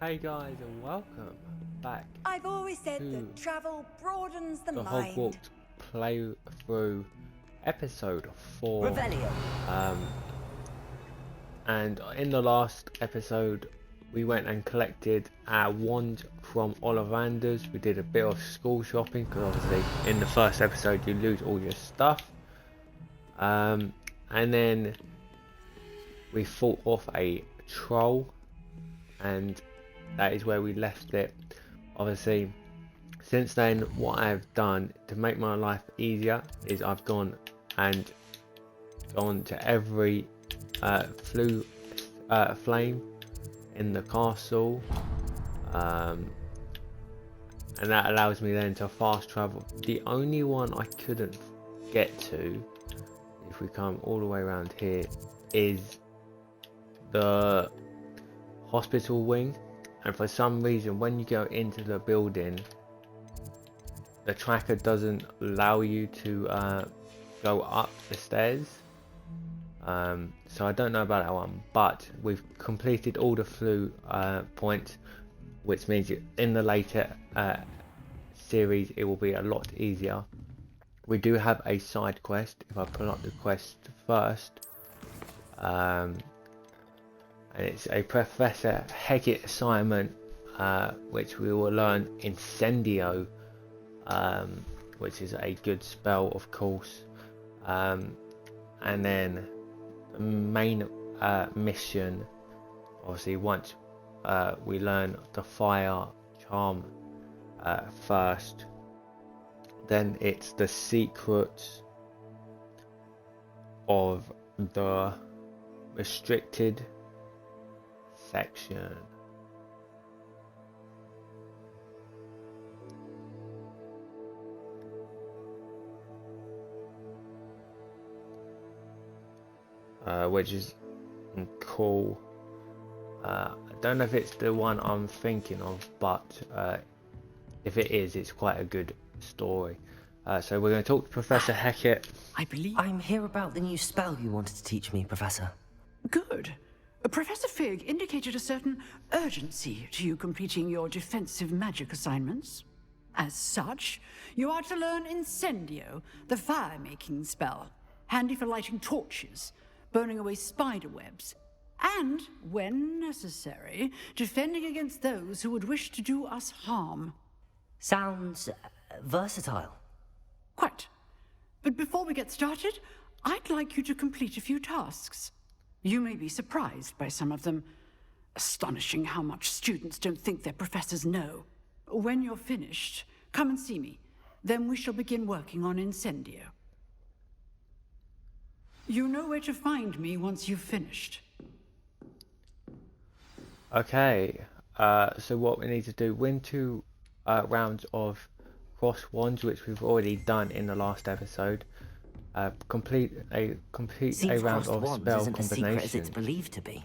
Hey guys, and welcome back I've always said to that travel broadens the the mind. Hogwarts playthrough episode 4. Revelio. And in the last episode we went and collected our wand from Ollivander's. We did a bit of school shopping because obviously in the first episode you lose all your stuff. And then we fought off a troll, and that is where we left it. Obviously since then what I've done to make my life easier is I've gone to every flame in the castle, and that allows me then to fast travel. The only one I couldn't get to, if we come all the way around here, is the hospital wing, and for some reason when you go into the building the tracker doesn't allow you to go up the stairs. So I don't know about that one, but we've completed all the flu points, which means in the later series it will be a lot easier. We do have a side quest. If I pull up the quest first, and it's a Professor Hecat assignment, which we will learn Incendio, which is a good spell, of course. And then the main mission, obviously once we learn the fire charm first, then it's the secrets of the restricted section. Which is cool. I don't know if it's the one I'm thinking of, but if it is, it's quite a good story. So we're going to talk to Professor Hecat. I believe... I'm here about the new spell you wanted to teach me, Professor. Good. Professor Fig indicated a certain urgency to you completing your defensive magic assignments. As such, you are to learn Incendio, the fire-making spell, handy for lighting torches, burning away spider webs, and, when necessary, defending against those who would wish to do us harm. Sounds versatile. Quite. But before we get started, I'd like you to complete a few tasks. You may be surprised by some of them. Astonishing how much students don't think their professors know. When you're finished, come and see me. Then we shall begin working on Incendio. You know where to find me once you've finished. Okay, so what we need to do, win 2 rounds of cross wands, which we've already done in the last episode. Complete a round of spell isn't as secret as combinations. it's believed to be.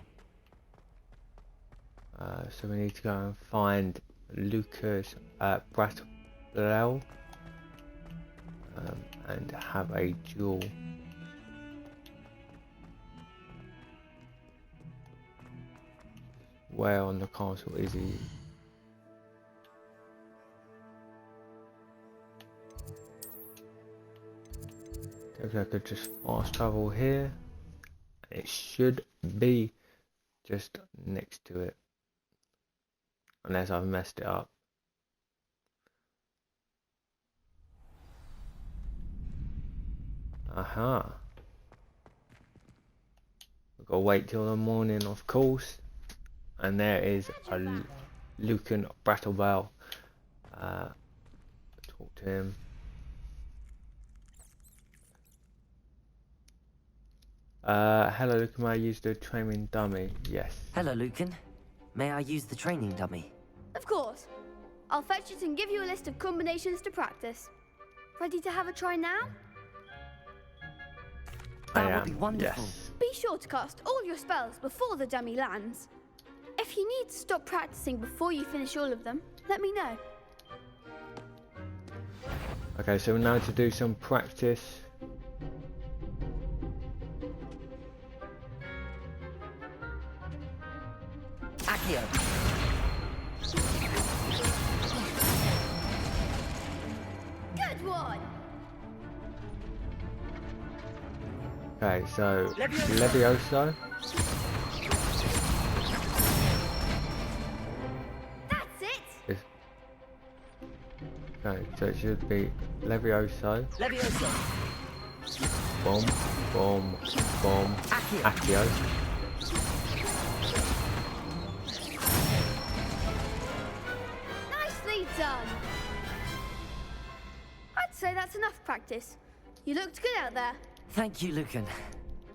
So we need to go and find Lucas Brattlell and have a duel. Where on the castle is he? If I could just fast travel here, it should be just next to it, unless I've messed it up. Aha. We've got to wait till the morning, of course. And there is a Lucan Brattlebell. Talk to him. Hello Lucan, may I use the training dummy? Yes. Hello, Lucan. May I use the training dummy? Of course. I'll fetch it and give you a list of combinations to practice. Ready to have a try now? That would be wonderful. Yes. Be sure to cast all your spells before the dummy lands. If you need to stop practicing before you finish all of them, let me know. Okay, so now to do some practice. Accio. one. Okay, so Levioso. That's it. Okay, so it should be Levioso. Levioso. Boom, boom, boom. Accio. Nicely done. I'd say that's enough practice. You looked good out there. Thank you, Lucan.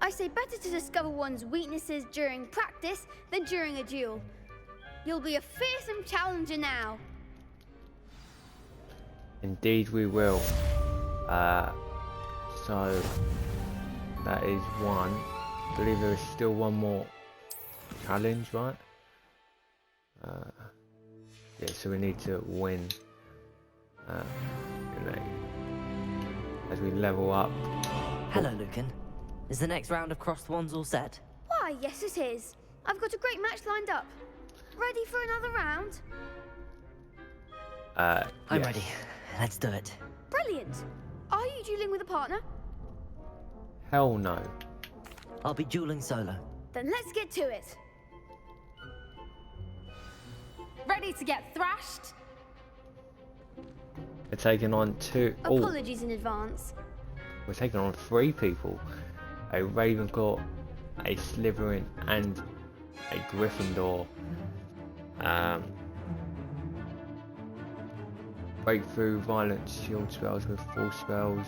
I say better to discover one's weaknesses during practice than during a duel. You'll be a fearsome challenger now. Indeed we will. So that is one. I believe there is still one more challenge, right? Yeah, so we need to win. You know, as we level up. Hello, Lucan. Is the next round of crossed wands all set? Why, yes it is. I've got a great match lined up. Ready for another round? I'm yes. ready. Let's do it. Brilliant. Are you dueling with a partner? Hell no. I'll be dueling solo. Then let's get to it. Ready to get thrashed? We're taking on two. Oh, Apologies in advance. we're taking on 3 people. A Ravenclaw, a Slytherin, and a Gryffindor. Breakthrough, violent shield spells with full spells.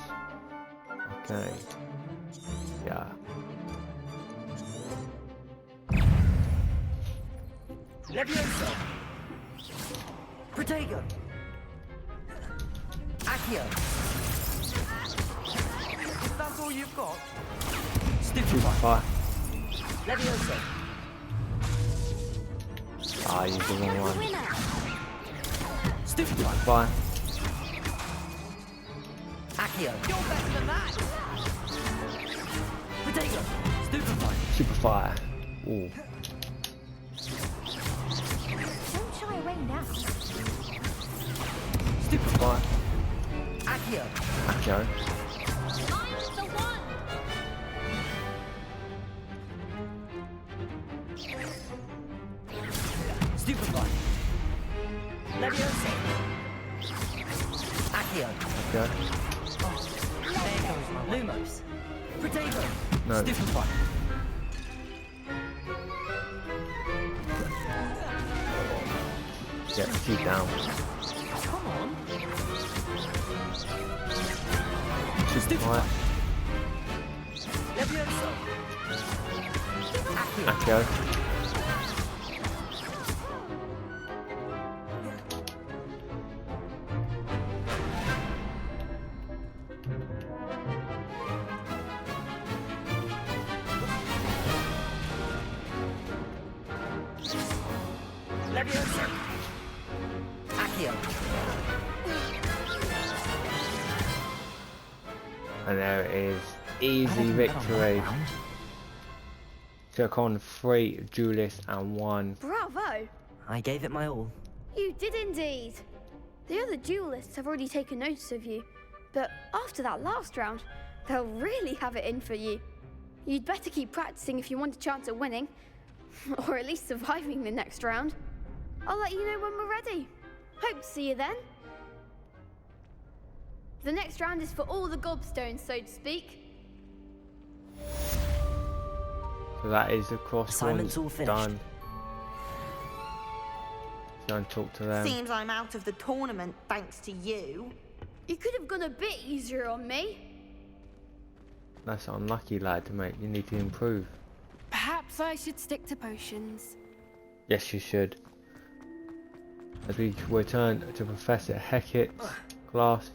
Okay. Yeah. Levioso. Protego. Accio. That's all you've got? Stupefy. Fire. Levioso. Ah, you the wrong one. Stupefy. Fire. Accio. You're better than that. Protego. Stupefy. Super fire. Ooh. Don't shy away now. Stupefy. Fire. Accio. Accio. I'm the one. Stupefy. Levioso. Accio. Okay. There goes my Lumos. Protego. No. Stupefy. Get the key down. Come on. Super fire. Levioso. Accio. Accio. Levioso. Accio. And there it is. Easy victory. Took on 3 duelists and 1. Bravo. I gave it my all. You did indeed. The other duelists have already taken notice of you, but after that last round, they'll really have it in for you. You'd better keep practicing if you want a chance at winning, or at least surviving the next round. I'll let you know when we're ready. Hope to see you then. The next round is for all the gobstones, so to speak. So that is the cross Assignment's ones all finished. done. Go and talk to them. Seems I'm out of the tournament thanks to you. You could have gone a bit easier on me. That's unlucky, lad, mate. You need to improve. Perhaps I should stick to potions. Yes, you should. As we return to Professor Hecat's class.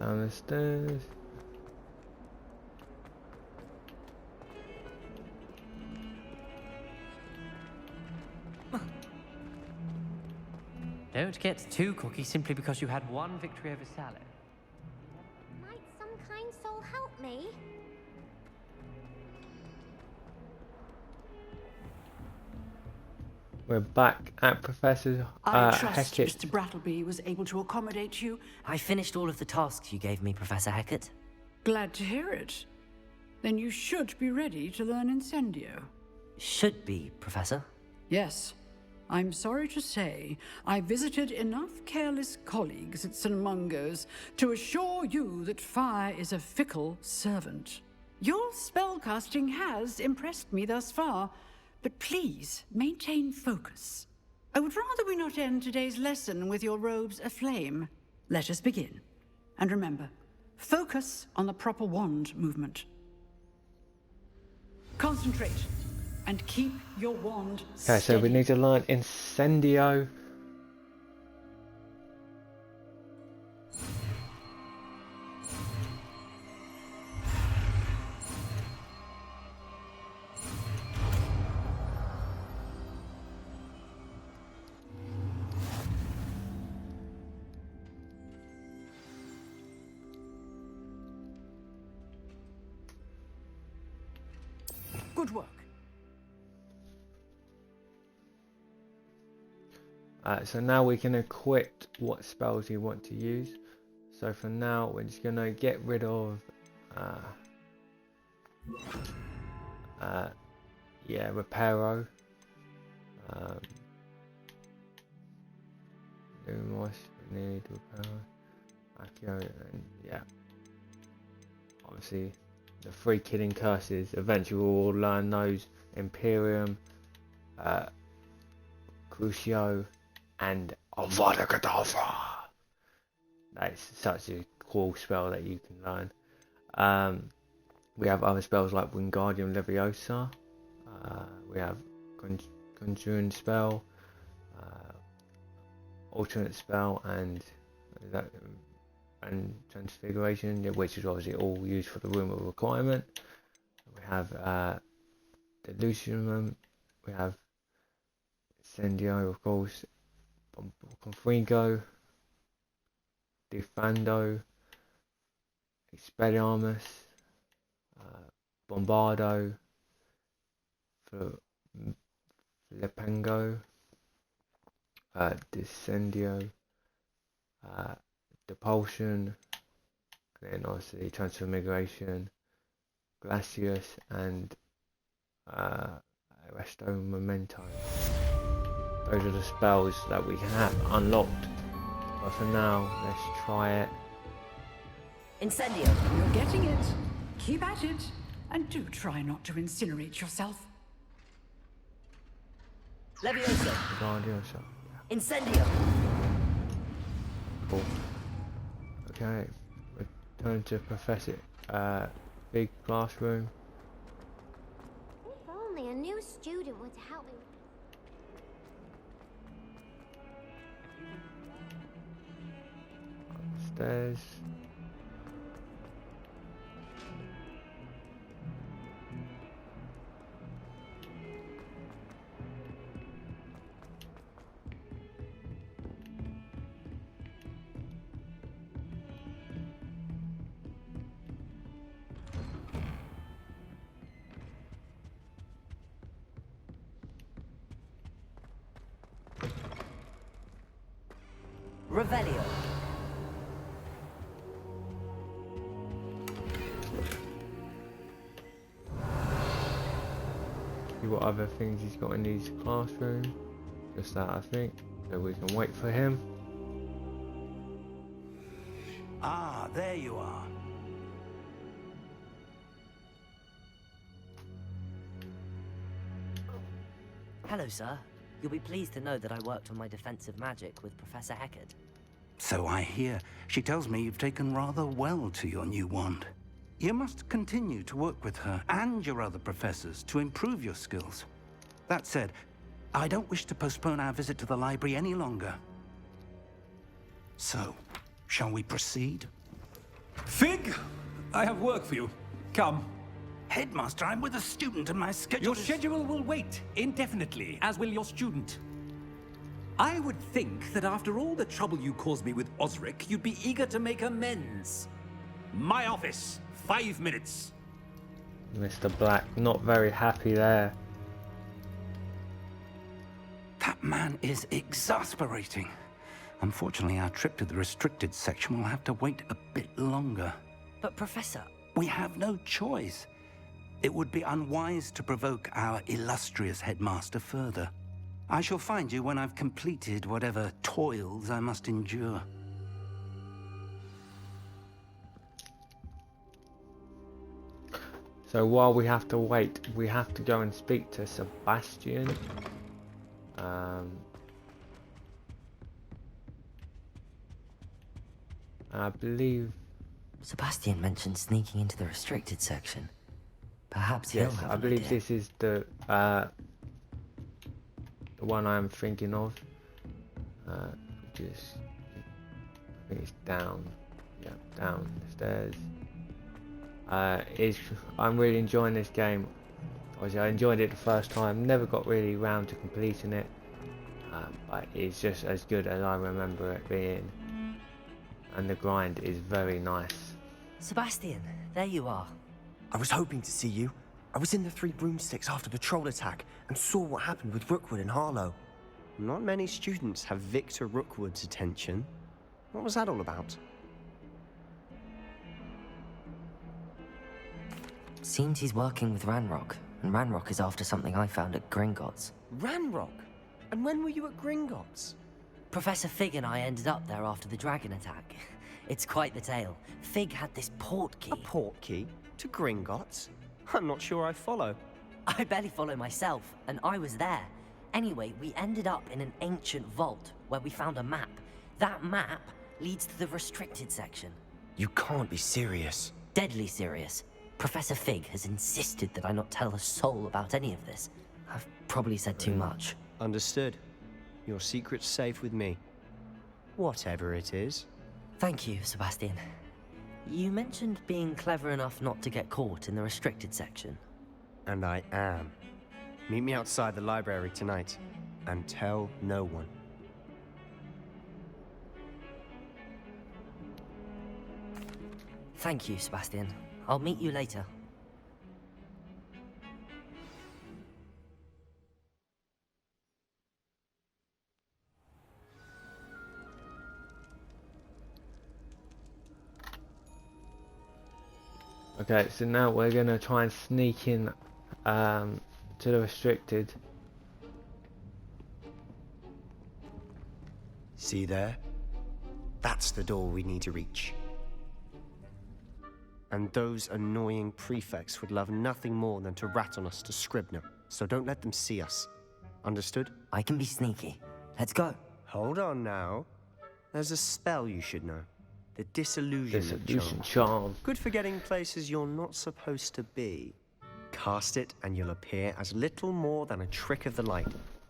Down the stairs. Don't get too cocky simply because you had one victory over Salad. Might some kind soul help me? We're back at Professor I trust Hackett's. Mr. Brattleby was able to accommodate you. I finished all of the tasks you gave me, Professor Hackett. Glad to hear it. Then you should be ready to learn Incendio. Should be, Professor. Yes. I'm sorry to say, I visited enough careless colleagues at St. Mungo's to assure you that fire is a fickle servant. Your spellcasting has impressed me thus far, but please maintain focus. I would rather we not end today's lesson with your robes aflame. Let us begin. And remember, focus on the proper wand movement. Concentrate. And keep your wand steady. Okay, so we need to learn Incendio. Good work. So now we can equip what spells you want to use. So for now, we're just gonna get rid of, Reparo, Lumos, we need Reparo, Accio, and yeah, obviously the 3 killing curses. Eventually we'll all learn those: Imperium, Crucio, and Avada Kedavra. That's such a cool spell that you can learn. We have other spells like Wingardium Leviosa. We have Conjuring Spell, Alternate Spell, and Transfiguration, which is obviously all used for the Room of Requirement. We have Delusionum. We have Incendio, of course. Confrigo, Defando, Expelliarmus, Bombardo, Flipango, Descendio, Depulsion, and then obviously Transfiguration, Glacius, and Resto Memento. Those are the spells that we have unlocked. But for now, let's try it. Incendio. You're getting it. Keep at it. And do try not to incinerate yourself. Leviosa. Guardiosa. Incendio. Cool. Okay. Return to Professor big classroom. If only a new student would help me. Upstairs. Revelio. See what other things he's got in his classroom. Just that, I think. So we can wait for him. Ah, there you are. Hello, sir. You'll be pleased to know that I worked on my defensive magic with Professor Hackett. So I hear. She tells me you've taken rather well to your new wand. You must continue to work with her and your other professors to improve your skills. That said, I don't wish to postpone our visit to the library any longer. So, shall we proceed? Fig, I have work for you. Come. Headmaster, I'm with a student and my schedule Your schedule will wait indefinitely, as will your student. I would think that after all the trouble you caused me with Osric, you'd be eager to make amends. My office, 5 minutes. Mr. Black, not very happy there. That man is exasperating. Unfortunately, our trip to the restricted section will have to wait a bit longer. But Professor... We have no choice. It would be unwise to provoke our illustrious headmaster further. I shall find you when I've completed whatever toils I must endure. So while we have to wait, we have to go and speak to Sebastian. I believe... Sebastian mentioned sneaking into the restricted section. Perhaps he'll Yes, have I an believe idea. this is the one I'm thinking of. Just, I think it's down. Yeah, down the stairs. I'm really enjoying this game. Obviously, I enjoyed it the first time. Never got really round to completing it, but it's just as good as I remember it being. And the grind is very nice. Sebastian, there you are. I was hoping to see you. I was in the Three Broomsticks after patrol attack and saw what happened with Rookwood and Harlow. Not many students have Victor Rookwood's attention. What was that all about? Seems he's working with Ranrock, and Ranrock is after something I found at Gringotts. Ranrock? And when were you at Gringotts? Professor Fig and I ended up there after the dragon attack. It's quite the tale. Fig had this port key. A port key? To Gringotts? I'm not sure I follow. I barely follow myself, and I was there. Anyway, we ended up in an ancient vault where we found a map. That map leads to the restricted section. You can't be serious. Deadly serious. Professor Fig has insisted that I not tell a soul about any of this. I've probably said too much. Understood. Your secret's safe with me. Whatever it is. Thank you, Sebastian. You mentioned being clever enough not to get caught in the restricted section. And I am. Meet me outside the library tonight, and tell no one. Thank you, Sebastian. I'll meet you later. Okay, so now we're gonna try and sneak in to the restricted. See there? That's the door we need to reach. And those annoying prefects would love nothing more than to rat on us to Scribner, so don't let them see us. Understood? I can be sneaky. Let's go. Hold on now. There's a spell you should know. The Disillusionment Charm. Good for getting places you're not supposed to be. Cast it and you'll appear as little more than a trick of the light,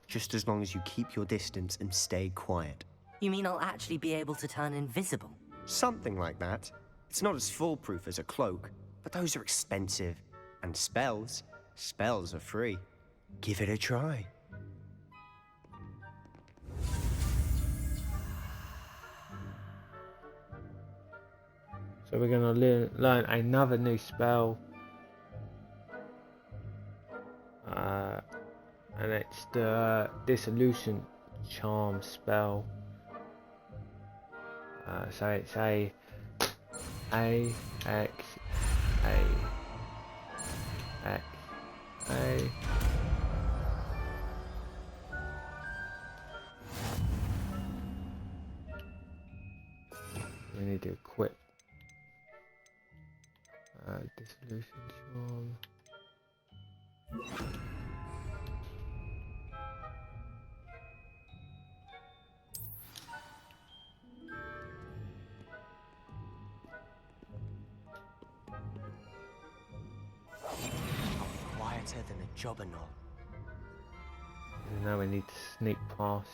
just as long as you keep your distance and stay quiet. You mean I'll actually be able to turn invisible? Something like that. It's not as foolproof as a cloak, but those are expensive. And spells are free. Give it a try. So we're gonna learn another new spell. And it's the Dissolution Charm spell. So it's A X A. We need to equip Dissolution Charm. Quieter than a jobber knoll. And now we need to sneak past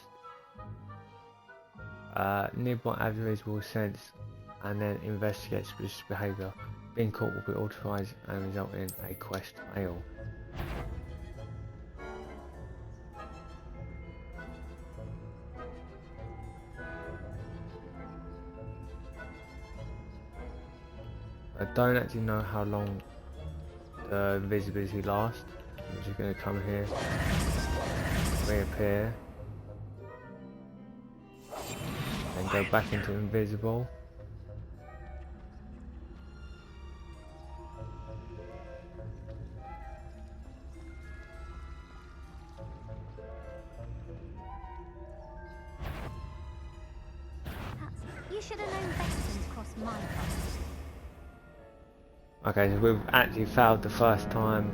nearby avenues will sense and then investigate suspicious behaviour. Being caught will be authorised and result in a quest fail. I don't actually know how long the invisibility lasts. I'm just going to come here, reappear, and go back into invisible. You should have known better than to cross my path. Okay, so we've actually failed the first time.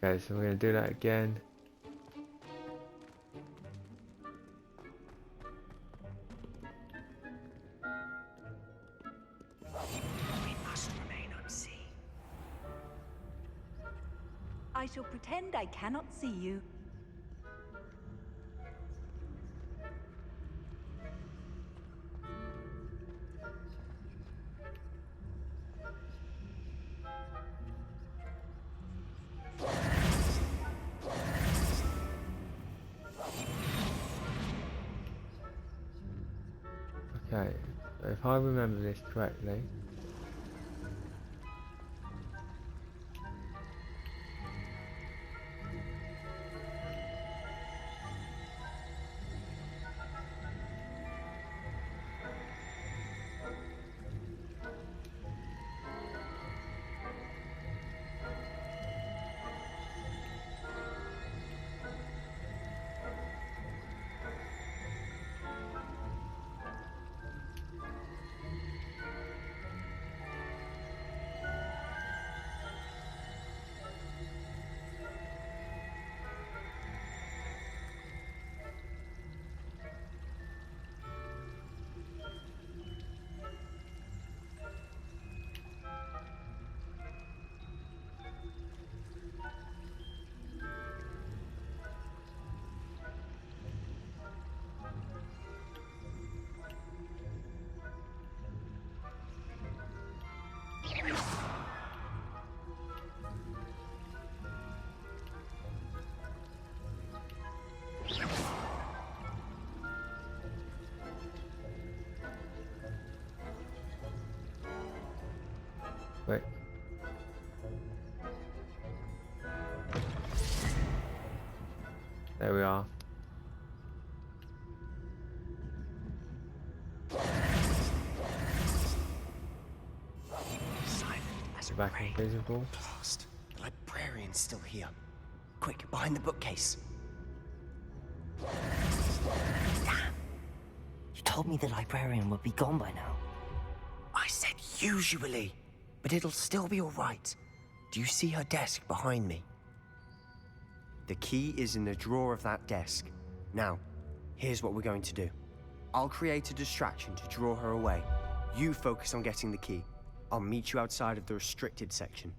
Okay, so we're going to do that again. We must remain unseen. I shall pretend I cannot see you. Okay, so if I remember this correctly, wait. There we are. Back invisible. Blast. The librarian's still here. Quick, behind the bookcase. Damn. You told me the librarian would be gone by now. I said usually, but it'll still be all right. Do you see her desk behind me? The key is in the drawer of that desk. Now, here's what we're going to do. I'll create a distraction to draw her away. You focus on getting the key. I'll meet you outside of the restricted section.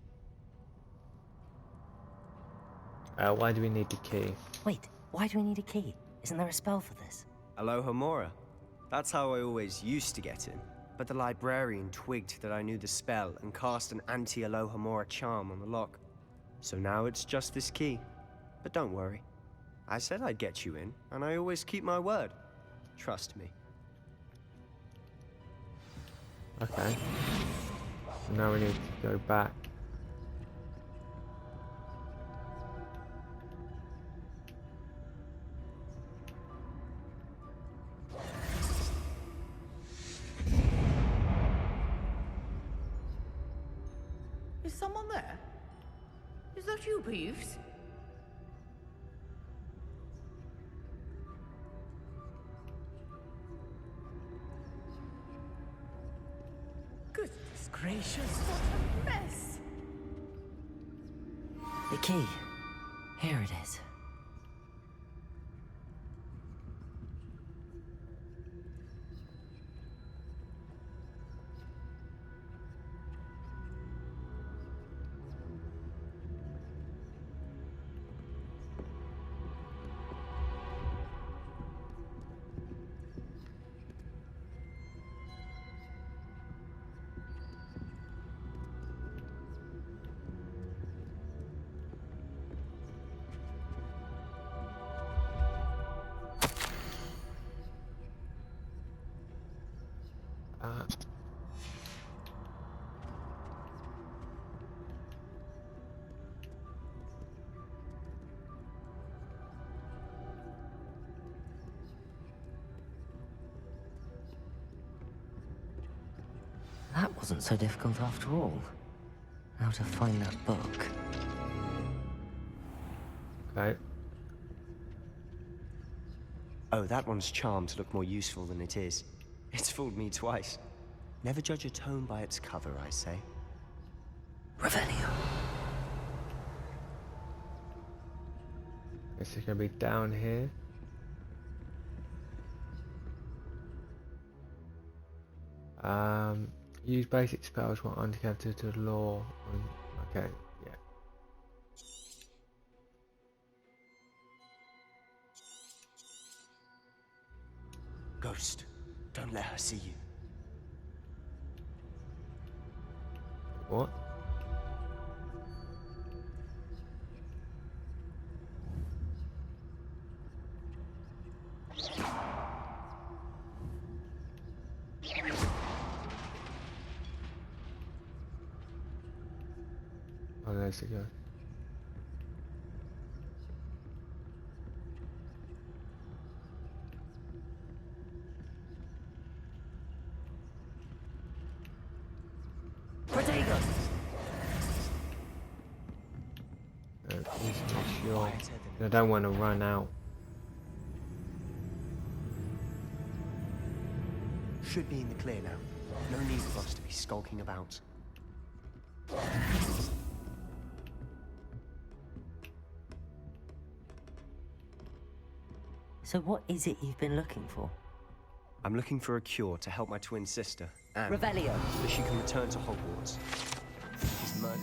Why do we need the key? Wait, why do we need a key? Isn't there a spell for this? Alohomora. That's how I always used to get in. But the librarian twigged that I knew the spell and cast an anti-Alohomora charm on the lock. So now it's just this key. But don't worry. I said I'd get you in, and I always keep my word. Trust me. Okay. So now we need to go back. Is someone there? Is that you, Peeves? Goodness gracious, what a mess! The key. Here it is. That wasn't so difficult after all. How to find that book. Okay. Oh, that one's charmed to look more useful than it is. It's fooled me twice. Never judge a tome by its cover, I say. Revelio. Guess it's gonna be down here. Use basic spells while uncounted to the law. Okay, yeah. Ghost, don't let her see you. What? Oh, there's the go. Protego! Please make sure. I don't want to run out. Should be in the clear now. No need for us to be skulking about. So what is it you've been looking for? I'm looking for a cure to help my twin sister, Anne. Revelio. So she can return to Hogwarts. She's murdered.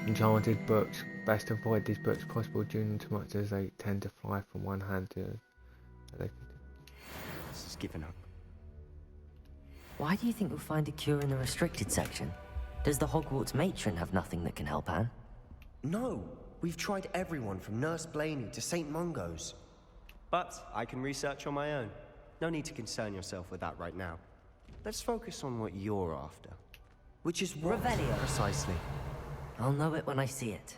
Enchanted books. Best avoid these books if possible due to much as they tend to fly from one hand to another. This is given up. Why do you think you'll find a cure in the restricted section? Does the Hogwarts matron have nothing that can help Anne? No, we've tried everyone from Nurse Blaney to St. Mungo's. But I can research on my own. No need to concern yourself with that right now. Let's focus on what you're after. Which is what? Revelio. Precisely. I'll know it when I see it.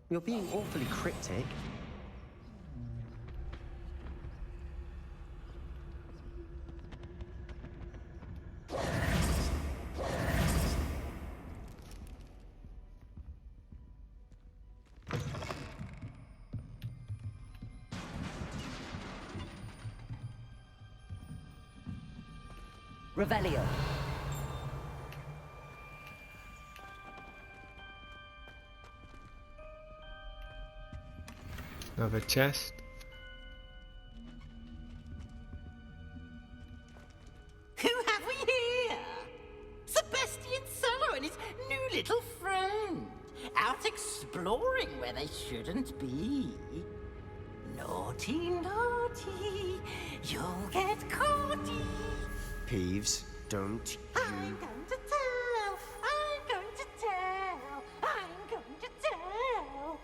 You're being awfully cryptic. Revelio. Another chest. Who have we here? Sebastian Sallow and his new little friend. Out exploring where they shouldn't be. Naughty, naughty, you'll get caughty. Peeves, don't I'm going to tell, I'm going to tell, I'm going to tell.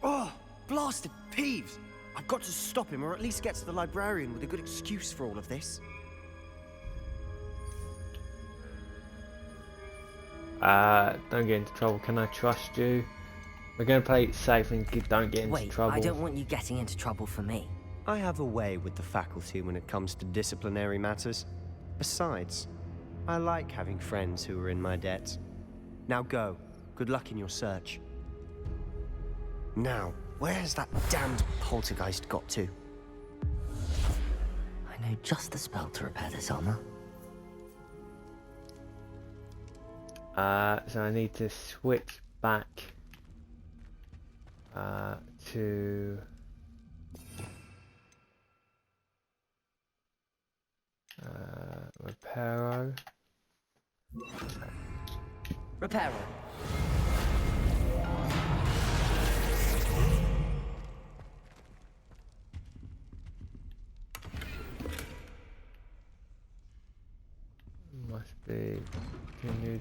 Oh, blasted Peeves! I've got to stop him, or at least get to the librarian with a good excuse for all of this. Don't get into trouble. Can I trust you? We're gonna play it safe and don't get into trouble. I don't want you getting into trouble for me. I have a way with the faculty when it comes to disciplinary matters. Besides, I like having friends who are in my debt. Now go. Good luck in your search. Now, where has that damned poltergeist got to? I know just the spell to repair this armor. So I need to switch back to Reparo. Reparo. Must be continued.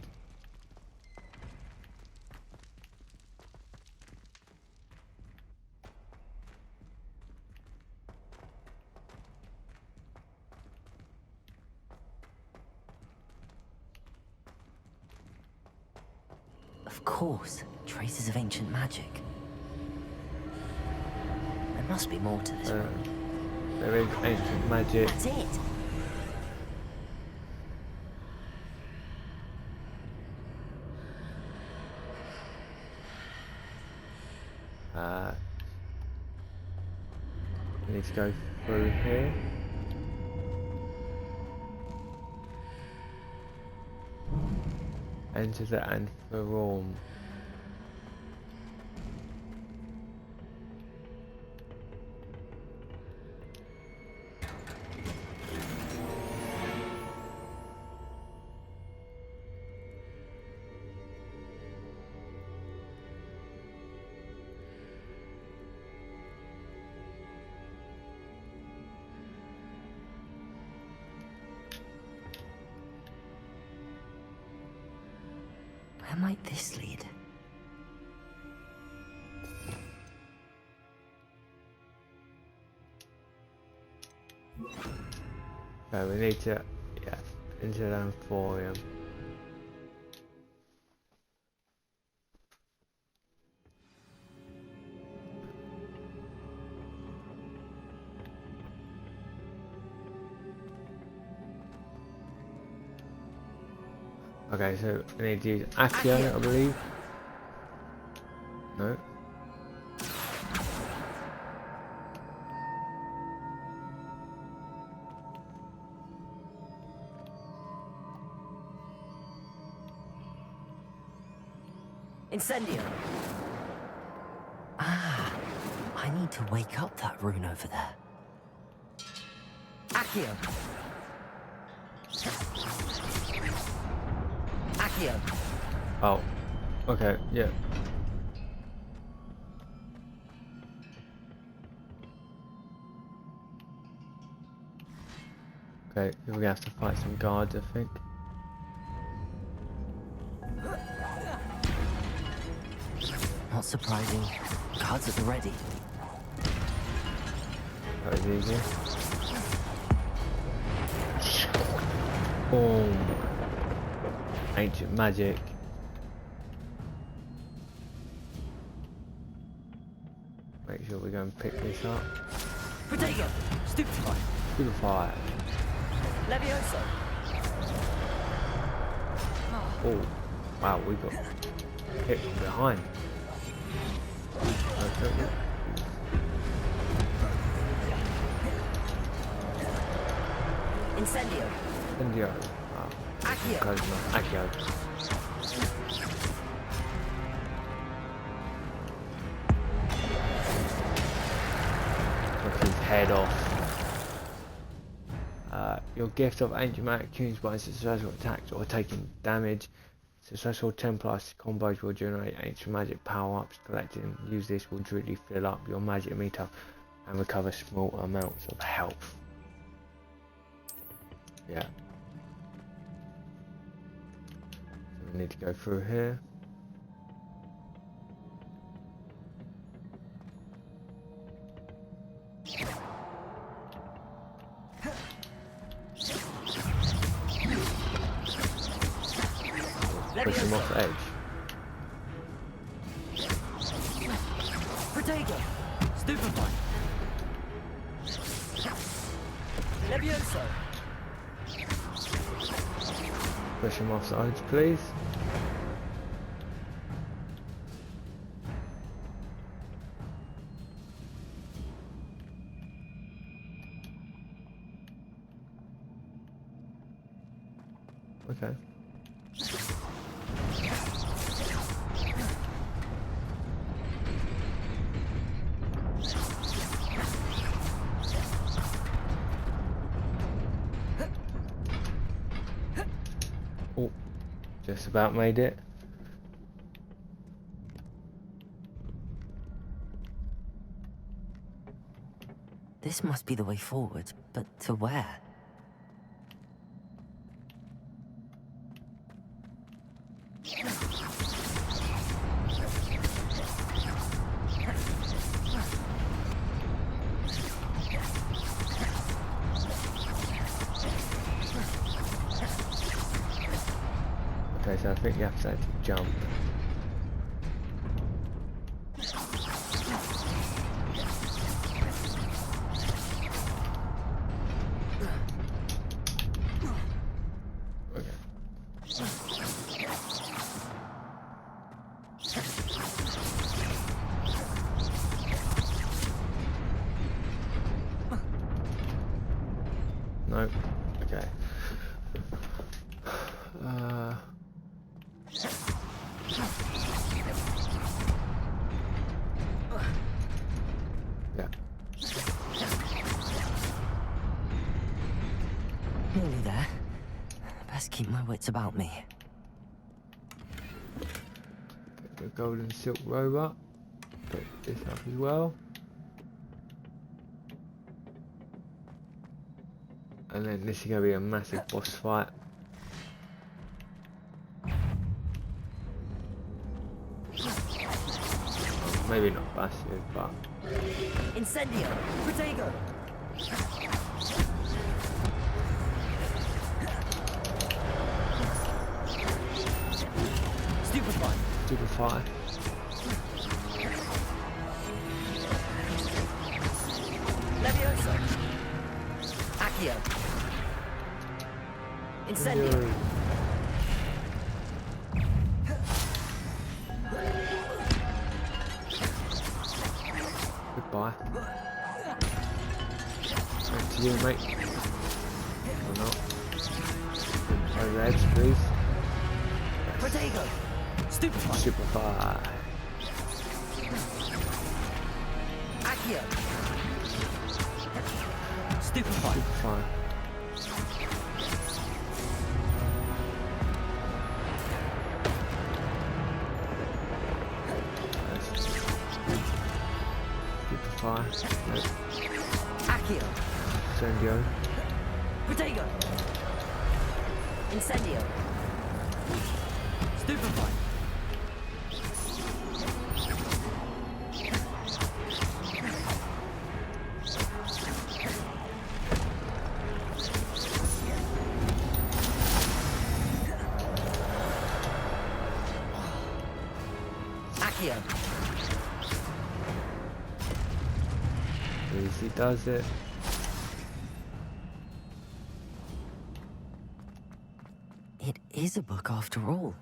Of course, traces of ancient magic. There must be more to this room. There is ancient magic. That's it. We need to go through here. Enter the Anthrorum. Where might this lead? So we need to, yeah, into the Anthrorum. Okay, so we need to use Accio, I believe. No. Incendio. Ah, I need to wake up that rune over there. Accio. Accio. Oh, okay, yeah. Okay, we're gonna have to fight some guards, I think. Not surprising. Cards at the ready. That was easy. Boom. Ancient magic. Make sure we go and pick this up. Protego! Stupefy! Stupefy. Levioso! Oh, wow, we got hit from behind. Okay. Incendio! Incendio. Wow. Accio! Accio. Took his head off. Your gift of ancient magic tunes by successful attacks or taking damage. Successful Templar combos will generate ancient magic power-ups. Collecting use this will truly fill up your magic meter and recover small amounts of health. Yeah. So we need to go through here. Push him off the edge. Protego! Stupefy! Levioso! Push him off the edge, please. Okay. Oh, just about made it. This must be the way forward, but to where? Okay, so I think you have to actually jump. best keep my wits about me. Get the golden silk robe up. Put this up as well. And then this is going to be a massive boss fight. Maybe not massive, but... Incendio! Protego! Stupefy! Stupefy. Levioso! Accio! Incendio! Goodbye. Back to you, mate. Or not. Over edge, please. Protego! Stupefy! Stupefy. Accio! Stupefy! Stupefy. Stupefy. Accio! Incendio. Protego! Incendio! Stupefy! Accio! Easy does it. It is a book after all.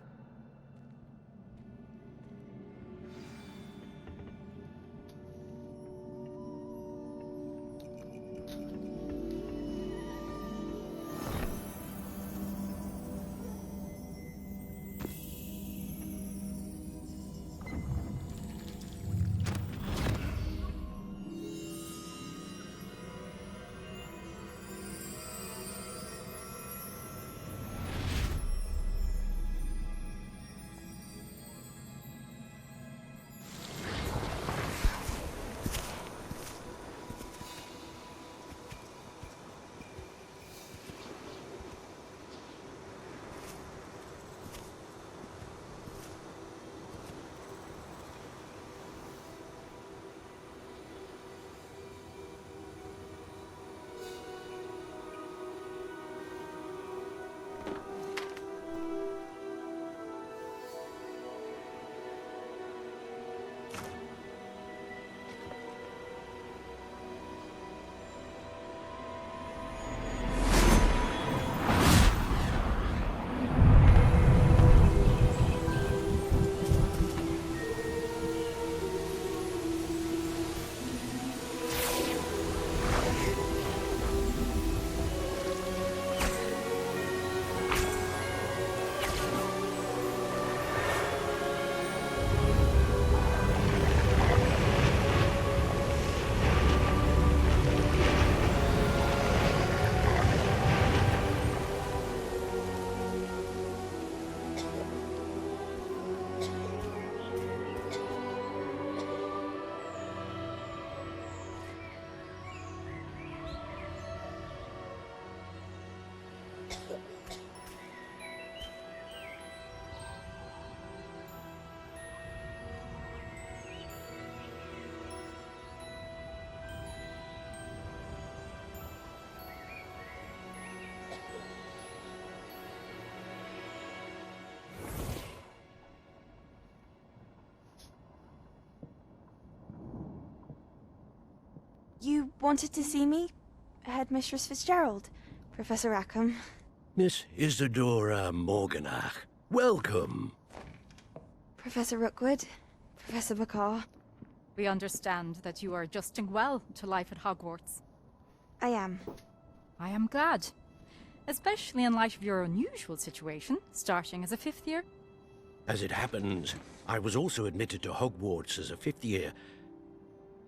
You wanted to see me? Headmistress Fitzgerald, Professor Rackham. Miss Isadora Morganach, welcome. Professor Rookwood, Professor McCaw. We understand that you are adjusting well to life at Hogwarts. I am. I am glad. Especially in light of your unusual situation, starting as a 5th year. As it happens, I was also admitted to Hogwarts as a 5th year.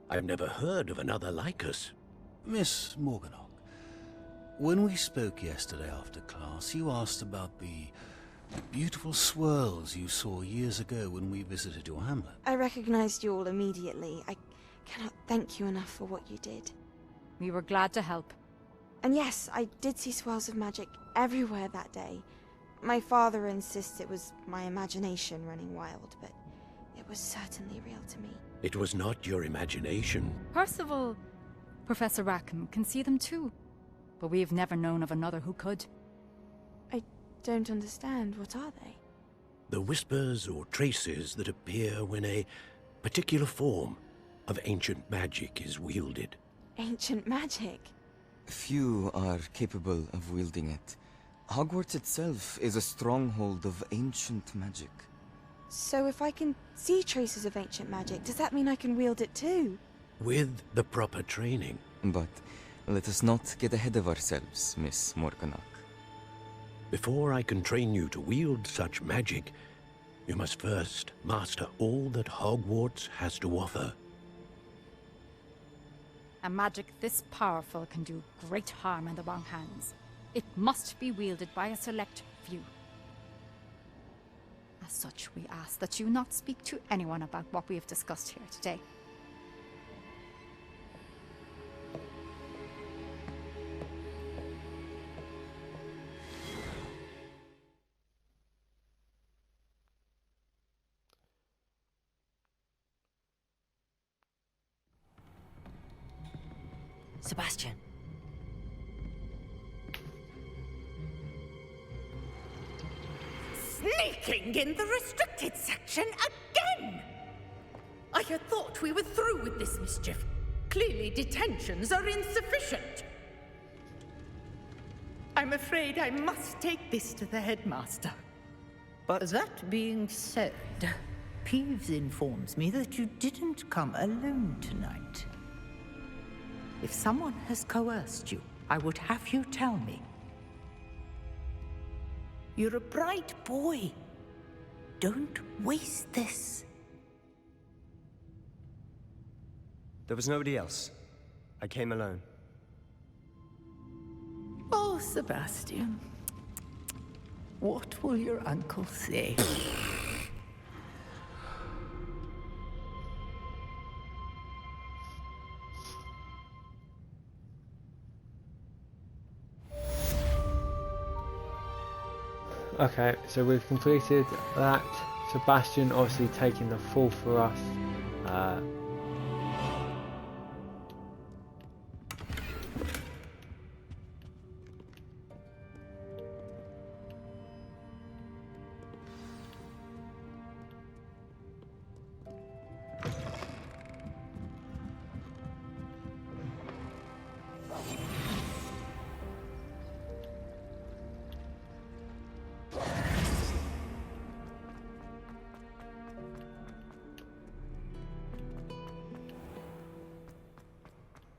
I've never heard of another like us. Miss Morganach, When we spoke yesterday after class, you asked about the beautiful swirls you saw years ago when we visited your hamlet. I recognized you all immediately. I cannot thank you enough for what you did. We were glad to help. And yes, I did see swirls of magic everywhere that day. My father insists it was my imagination running wild, but it was certainly real to me. It was not your imagination. Percival, Professor Rackham can see them too. But we've never known of another who could. I don't understand. What are they? The whispers or traces that appear when a particular form of ancient magic is wielded. Ancient magic? Few are capable of wielding it. Hogwarts itself is a stronghold of ancient magic. So if I can see traces of ancient magic, does that mean I can wield it too? With the proper training. But let us not get ahead of ourselves, Miss Morganach. Before I can train you to wield such magic, you must first master all that Hogwarts has to offer. A magic this powerful can do great harm in the wrong hands. It must be wielded by a select few. As such, we ask that you not speak to anyone about what we have discussed here today. Sebastian. Sneaking in the restricted section again! I had thought we were through with this mischief. Clearly detentions are insufficient. I'm afraid I must take this to the headmaster. But that being said, Peeves informs me that you didn't come alone tonight. If someone has coerced you, I would have you tell me. You're a bright boy. Don't waste this. There was nobody else. I came alone. Oh, Sebastian. What will your uncle say? Okay, so we've completed that. Sebastian obviously taking the fall for us.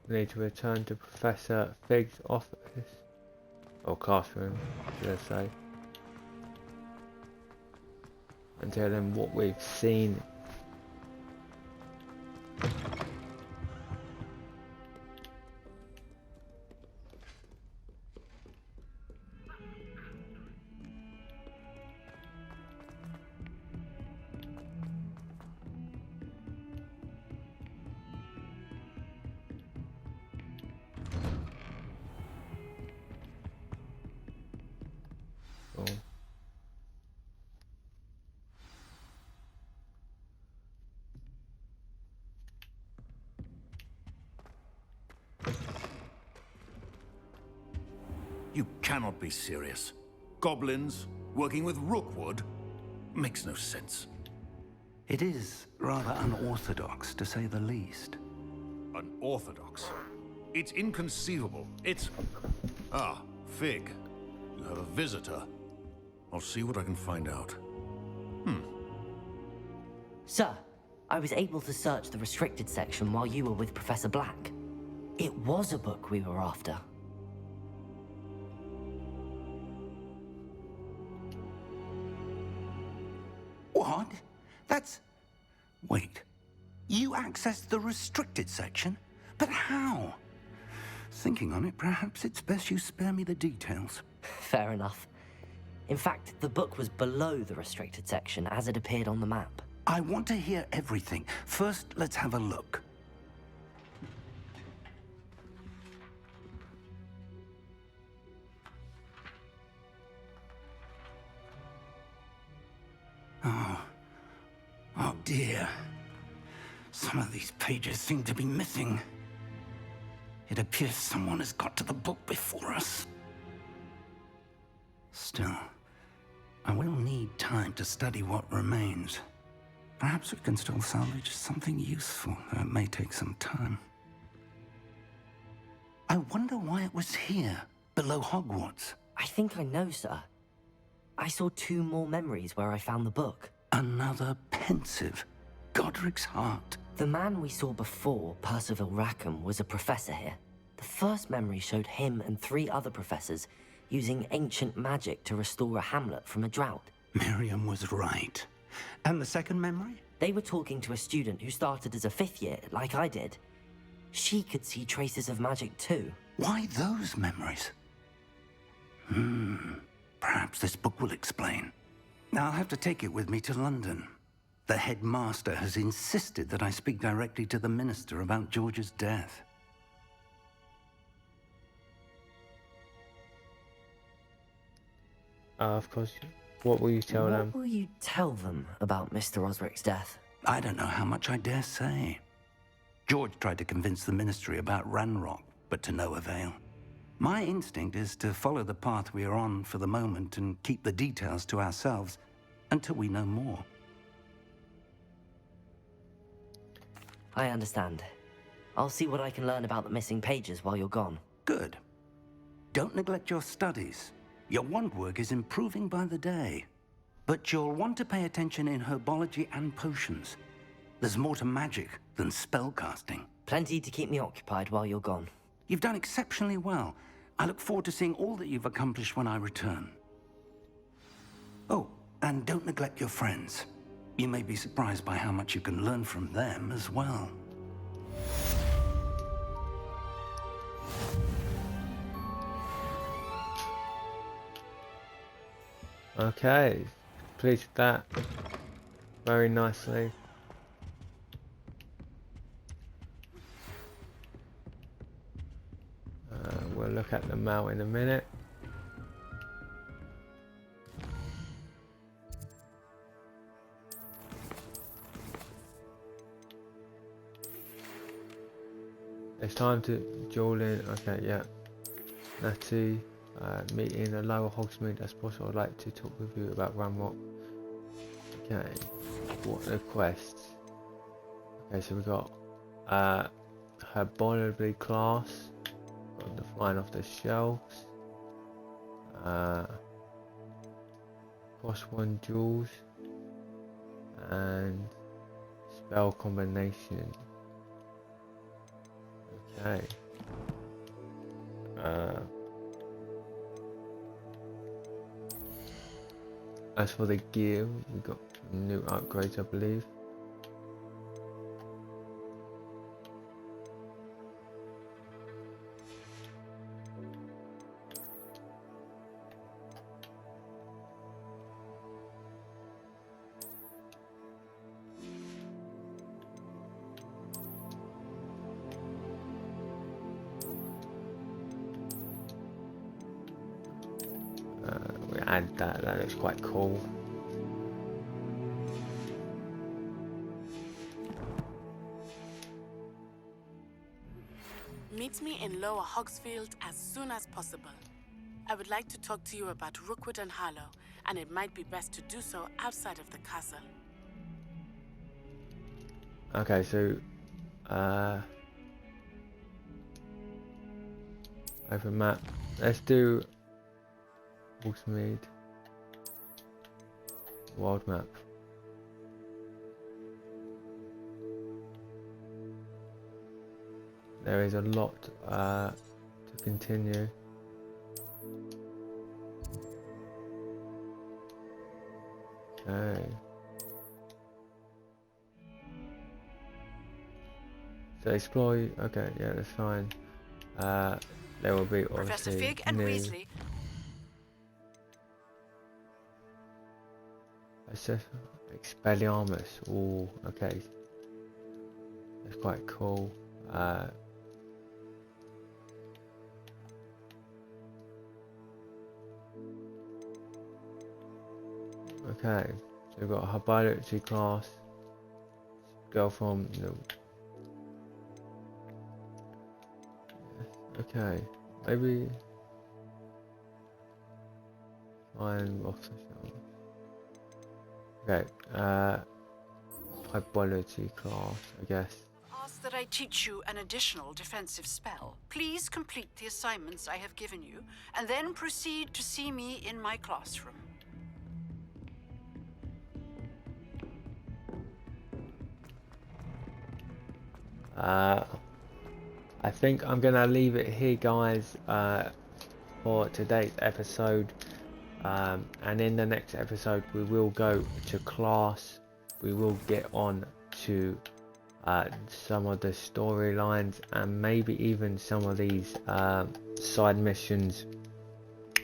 We need to return to Professor Fig's office, or classroom, should I say, and tell them what we've seen. You cannot be serious. Goblins working with Rookwood makes no sense. It is rather unorthodox, to say the least. Unorthodox? It's inconceivable. It's... Ah, Fig. You have a visitor. I'll see what I can find out. Sir, I was able to search the restricted section while you were with Professor Black. It was a book we were after. What? That's... Wait. You accessed the restricted section? But how? thinking on it, perhaps it's best you spare me the details. Fair enough. In fact, the book was below the restricted section as it appeared on the map. I want to hear everything. First, let's have a look. Oh dear. Some of these pages seem to be missing. It appears someone has got to the book before us. Still, I will need time to study what remains. Perhaps we can still salvage something useful, though it may take some time. I wonder why it was here, below Hogwarts. I think I know, sir. I saw 2 more memories where I found the book. Another pensive. Godric's heart. The man we saw before, Percival Rackham, was a professor here. The first memory showed him and 3 other professors using ancient magic to restore a hamlet from a drought. Miriam was right. And the second memory? They were talking to a student who started as a 5th year, like I did. She could see traces of magic too. Why those memories? Perhaps this book will explain. Now I'll have to take it with me to London. The headmaster has insisted that I speak directly to the minister about George's death. Of course. What will you tell them? What will you tell them about Mr. Osric's death? I don't know how much I dare say. George tried to convince the ministry about Ranrock, but to no avail. My instinct is to follow the path we are on for the moment and keep the details to ourselves until we know more. I understand. I'll see what I can learn about the missing pages while you're gone. Good. Don't neglect your studies. Your wand work is improving by the day. But you'll want to pay attention in herbology and potions. There's more to magic than spellcasting. Plenty to keep me occupied while you're gone. You've done exceptionally well. I look forward to seeing all that you've accomplished when I return. Oh, and don't neglect your friends. You may be surprised by how much you can learn from them as well. Okay, completed that very nicely. We'll look at the mail in a minute. It's time to duel in. Okay, yeah. Natty, meet in a lower Hogsmeade as possible. I'd like to talk with you about Ranrock. Okay, what are the quests? Okay, so we got herbology class. Got the flying off the shelves. +1 duels and spell combination. Okay. As for the gear, we got new upgrades, I believe. We add that, that looks quite cool. Meet me in Lower Hogsfield as soon as possible. I would like to talk to you about Rookwood and Harlow, and it might be best to do so outside of the castle. Okay, so open map. Let's do Hogsmeade world map. There is a lot to continue. Okay. So explore. Okay, yeah, that's fine. there will be Professor obviously Fig and new Weasley. Expelliarmus. Oh, okay, that's quite cool. Okay, so we've got a biology class. Girl from the... Okay, maybe flying off the shelf. Okay, biology class, I guess. Ask that I teach you an additional defensive spell. Please complete the assignments I have given you, and then proceed to see me in my classroom. I think I'm gonna leave it here, guys, for today's episode. And in the next episode, we will go to class. We will get on to some of the storylines and maybe even some of these side missions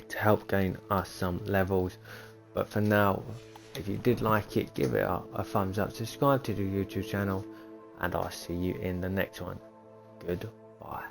to help gain us some levels. But for now, if you did like it, give it a thumbs up, subscribe to the YouTube channel, and I'll see you in the next one. Goodbye.